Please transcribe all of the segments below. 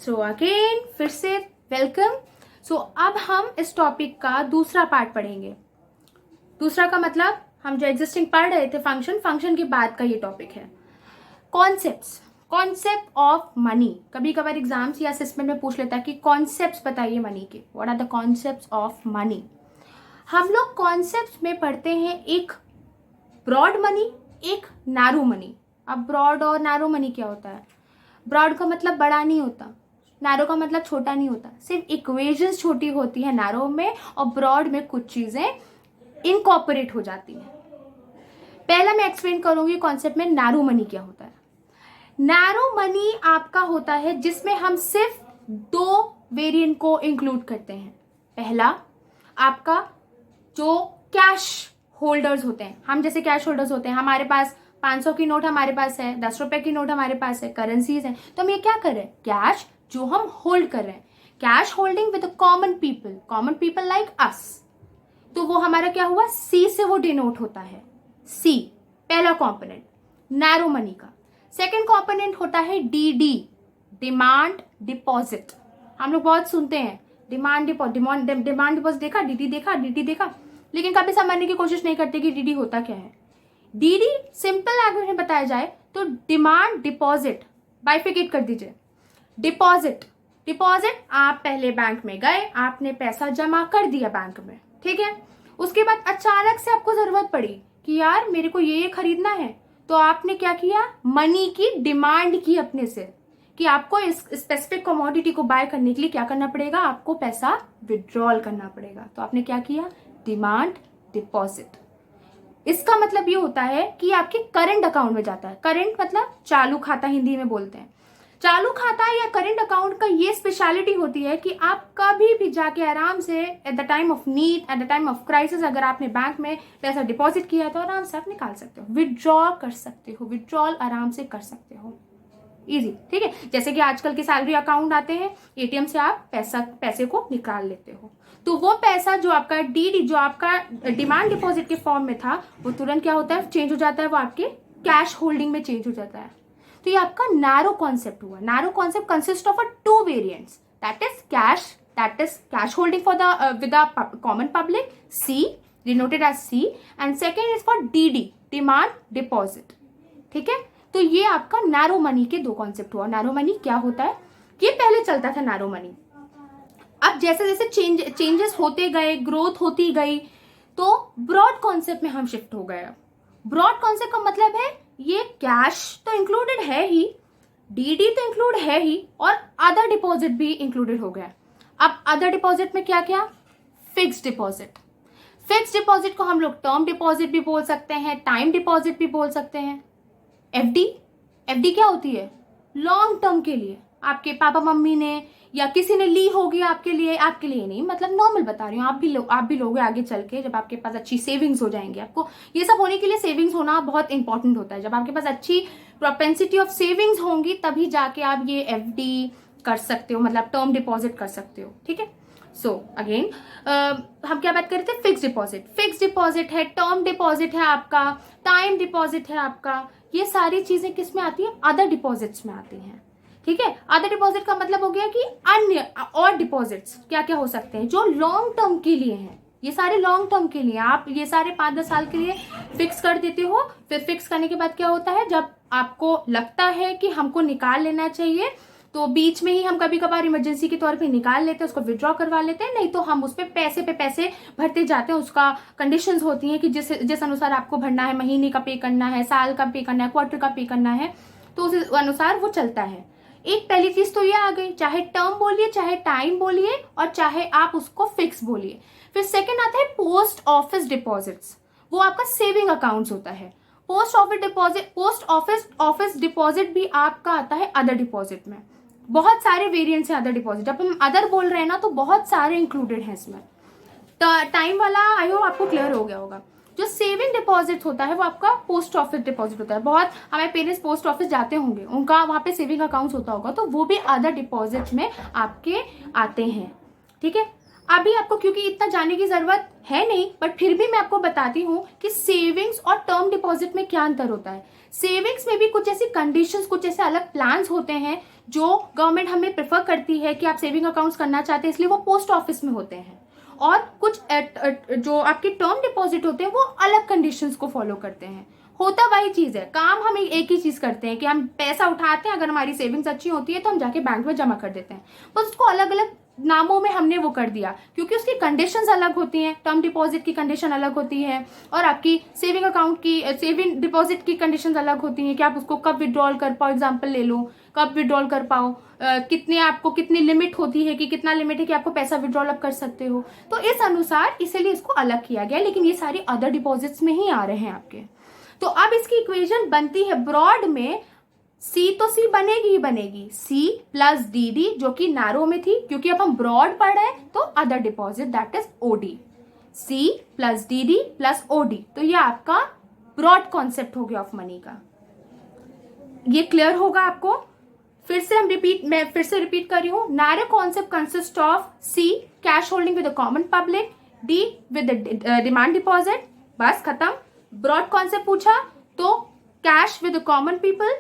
So again फिर से welcome. सो अब हम इस टॉपिक का दूसरा पार्ट पढ़ेंगे। दूसरा का मतलब हम जो एग्जिस्टिंग पढ़ रहे थे फंक्शन के बाद का ये टॉपिक है कॉन्सेप्ट ऑफ मनी। कभी कभार एग्जाम्स या असेसमेंट में पूछ लेता है कि कॉन्सेप्ट्स बताइए मनी के, what are the concepts of money. हम लोग कॉन्सेप्ट्स में पढ़ते हैं एक ब्रॉड मनी, एक नैरो मनी। अब ब्रॉड और नैरो मनी क्या होता है? ब्रॉड का मतलब बड़ा नहीं होता, नैरो का मतलब छोटा नहीं होता। सिर्फ इक्वेशंस छोटी होती है नैरो में, और ब्रॉड में कुछ चीजें इनकॉर्पोरेट हो जाती हैं। पहला मैं एक्सप्लेन करूंगी कॉन्सेप्ट में नैरो मनी क्या होता है। नैरो मनी आपका होता है जिसमें हम सिर्फ दो वेरिएंट को इंक्लूड करते हैं। पहला, आपका जो कैश होल्डर्स होते हैं, हम जैसे कैश होल्डर्स होते हैं, हमारे पास 500 की नोट हमारे पास है, 10 रुपए की नोट हमारे पास है, करेंसीज है, तो हम ये क्या कर रहे हैं? कैश जो हम होल्ड कर रहे हैं, cash holding with common people like us. तो वो हमारा क्या हुआ? सी से वो डिनोट होता है। सी पहला कंपोनेंट नैरो मनी का। सेकंड कंपोनेंट होता है डीडी, डिमांड डिपॉजिट। हम लोग बहुत सुनते हैं डिमांड डिपॉजिट देखा, डीडी देखा, लेकिन कभी समझने की कोशिश नहीं करते कि डीडी होता क्या है। डीडी सिंपल लैंग्वेज में बताया जाए तो डिमांड डिपॉजिट, बाइफिकेट कर दीजिए। डिपॉजिट आप पहले बैंक में गए, आपने पैसा जमा कर दिया बैंक में, ठीक है। उसके बाद अचानक से आपको जरूरत पड़ी कि यार मेरे को ये खरीदना है, तो आपने क्या किया? मनी की डिमांड की अपने से कि आपको इस स्पेसिफिक कमोडिटी को बाय करने के लिए क्या करना पड़ेगा? आपको पैसा विड्रॉल करना पड़ेगा। तो आपने क्या किया? Demand deposit. इसका मतलब ये होता है कि आपके करंट अकाउंट में जाता है। करंट मतलब चालू खाता हिंदी में बोलते हैं। चालू खाता या करंट अकाउंट का ये स्पेशलिटी होती है कि आप कभी भी जाके आराम से at the time of need, at the time of crisis, अगर आपने बैंक में पैसा डिपॉजिट किया है तो आराम से आप निकाल सकते हो, विड्रॉ कर सकते हो, विड्रॉल आराम से कर सकते हो, इजी, ठीक है। जैसे कि आजकल के सैलरी अकाउंट आते हैं, एटीएम से आप पैसे को निकाल लेते हो। तो वो पैसा जो आपका डीडी, जो आपका डिमांड डिपॉजिट के फॉर्म में था, वो तुरंत क्या होता है? चेंज हो जाता है, वो आपके कैश होल्डिंग में चेंज हो जाता है। तो ये आपका नैरो कॉन्सेप्ट हुआ। Narrow concept consist of two variants, that is cash holding for the with the common public, C denoted as C, and second is for DD, demand deposit, ठीक है। तो ये आपका नैरो मनी के दो concept हुआ। Narrow money क्या होता है? ये पहले चलता था नैरो मनी। अब जैसे जैसे चेंजेस होते गए, ग्रोथ होती गई, तो ब्रॉड कॉन्सेप्ट में हम शिफ्ट हो गए। ब्रॉड कॉन्सेप्ट का मतलब है ये कैश तो इंक्लूडेड है ही, डीडी तो इंक्लूड है ही, और अदर डिपॉजिट भी इंक्लूडेड हो गया। अब अदर डिपॉजिट में क्या क्या? Fixed deposit. फिक्स्ड डिपॉजिट को हम लोग टर्म डिपॉजिट भी बोल सकते हैं, टाइम डिपॉजिट भी बोल सकते हैं। एफडी क्या होती है? लॉन्ग टर्म के लिए आपके पापा मम्मी ने या किसी ने ली होगी आपके लिए नहीं, मतलब नॉर्मल बता रही हूँ, आप भी लोगे आगे चल के, जब आपके पास अच्छी सेविंग्स हो जाएंगी। आपको ये सब होने के लिए सेविंग्स होना बहुत इंपॉर्टेंट होता है। जब आपके पास अच्छी प्रोपेंसिटी ऑफ सेविंग्स होंगी तभी जाके आप ये एफडी कर सकते हो, मतलब टर्म डिपॉजिट कर सकते हो, ठीक है। सो अगेन हम क्या बात कर रहे थे? फिक्स डिपॉजिट है, टर्म डिपॉजिट है आपका, टाइम डिपॉजिट है आपका। ये सारी चीजें किस में आती है? अदर डिपॉजिट्स में आती हैं, ठीक है। अदर डिपॉजिट का मतलब हो गया कि अन्य और डिपॉजिट्स क्या क्या हो सकते हैं जो लॉन्ग टर्म के लिए हैं। ये सारे लॉन्ग टर्म के लिए, आप ये सारे 5-10 साल के लिए फिक्स कर देते हो। फिर फिक्स करने के बाद क्या होता है? जब आपको लगता है कि हमको निकाल लेना चाहिए, तो बीच में ही हम कभी कभार इमरजेंसी के तौर पे निकाल लेते हैं, उसको विड्रॉ करवा लेते हैं, नहीं तो हम उस पे पैसे भरते जाते हैं। उसका कंडीशंस होती हैं कि जिस अनुसार आपको भरना है, महीने का पे करना है, साल का पे करना है, क्वार्टर का पे करना है, तो उस अनुसार वो चलता है। एक पहली चीज तो ये आ गई, चाहे टर्म बोलिए, चाहे टाइम बोलिए, और चाहे आप उसको फिक्स बोलिए। फिर सेकेंड आता है पोस्ट ऑफिस डिपॉजिट्स। वो आपका सेविंग अकाउंट्स होता है। पोस्ट ऑफिस डिपॉजिट भी आपका आता है अदर डिपॉजिट में। बहुत सारे वेरिएंट्स हैं अदर डिपॉजिट। जब हम अदर बोल रहे हैं ना, तो बहुत सारे इंक्लूडेड हैं इसमें। टाइम वाला आई होप आपको क्लियर हो गया होगा। जो सेविंग डिपॉजिट होता है वो आपका पोस्ट ऑफिस डिपॉजिट होता है। बहुत हमारे पेरेंट्स पोस्ट ऑफिस जाते होंगे, उनका वहां पे सेविंग अकाउंट होता होगा, तो वो भी अदर डिपॉजिट में आपके आते हैं, ठीक है। अभी आपको क्योंकि इतना जानने की जरूरत है नहीं, बट फिर भी मैं आपको बताती हूँ कि सेविंग्स और टर्म डिपॉजिट में क्या अंतर होता है। सेविंग्स में भी कुछ ऐसी कंडीशंस, कुछ ऐसे अलग प्लान्स होते हैं जो गवर्नमेंट हमें प्रेफर करती है कि आप सेविंग अकाउंट्स करना चाहते हैं, इसलिए वो पोस्ट ऑफिस में होते हैं। और कुछ जो आपके टर्म डिपॉजिट होते हैं वो अलग कंडीशंस को फॉलो करते हैं। होता वही चीज है, काम हम एक ही चीज करते हैं कि हम पैसा उठाते हैं, अगर हमारी सेविंग्स अच्छी होती है तो हम जाके बैंक में जमा कर देते हैं, बस उसको अलग अलग नामों में हमने वो कर दिया, क्योंकि उसकी कंडीशंस अलग होती हैं। टर्म डिपॉजिट की कंडीशन अलग होती है और आपकी सेविंग अकाउंट की सेविंग डिपॉजिट की कंडीशंस अलग होती हैं कि आप उसको कब विड्रॉल कर पाओ, एग्जांपल ले लो, कब विड्रॉल कर पाओ, कितने आपको कितनी लिमिट होती है कि कितना लिमिट है कि आपको पैसा विड्रॉल आप कर सकते हो। तो इस अनुसार इसीलिए इसको अलग किया गया, लेकिन ये सारे अदर डिपॉजिट्स में ही आ रहे हैं आपके। तो अब इसकी इक्वेशन बनती है ब्रॉड में, सी तो सी बनेगी ही बनेगी, सी प्लस डी डी, जो कि नैरो में थी, क्योंकि अब हम ब्रॉड पढ़ रहे हैं तो other deposit that is OD, C plus D D plus OD. तो ये आपका ब्रॉड कॉन्सेप्ट हो गया ऑफ मनी का। ये क्लियर होगा आपको? मैं फिर से रिपीट कर रही हूं। Narrow concept consist of C cash holding with the common public, D with the demand deposit, बस खत्म। ब्रॉड कॉन्सेप्ट पूछा तो cash with the common people,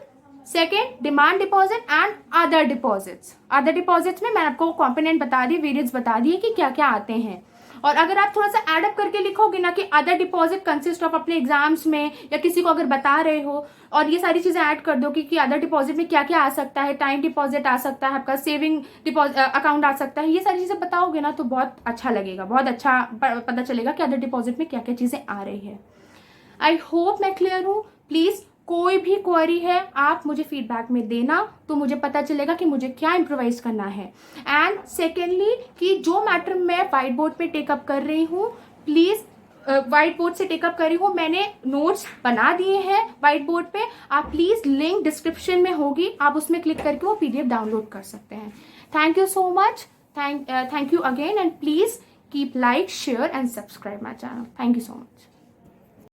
second demand deposit and other deposits. Other deposits में मैंने आपको component बता दिए, variants बता दिए कि क्या क्या आते हैं। और अगर आप थोड़ा सा एडअप करके लिखोगे ना कि अदर डिपॉजिट कंसिस्ट ऑफ, अपने एग्जाम्स में या किसी को अगर बता रहे हो और ये सारी चीजें ऐड कर दो कि अदर डिपॉजिट में क्या क्या आ सकता है, टाइम डिपॉजिट आ सकता है, आपका सेविंग डिपॉजिट अकाउंट आ सकता है, ये सारी चीजें बताओगे ना तो बहुत अच्छा लगेगा, बहुत अच्छा पता चलेगा कि अदर डिपॉजिट में क्या क्या चीजें आ रही है। आई होप मैं क्लियर हूँ। प्लीज कोई भी क्वेरी है आप मुझे फीडबैक में देना, तो मुझे पता चलेगा कि मुझे क्या इम्प्रोवाइज करना है। एंड सेकेंडली कि जो मैटर मैं व्हाइट बोर्ड पे टेकअप कर रही हूँ, प्लीज व्हाइट बोर्ड से टेकअप कर रही हूँ, मैंने नोट्स बना दिए हैं व्हाइट बोर्ड पे, आप प्लीज लिंक डिस्क्रिप्शन में होगी, आप उसमें क्लिक करके वो PDF डाउनलोड कर सकते हैं। Thank you so much, thank you again, and please keep like, share and subscribe my channel. Thank you so much.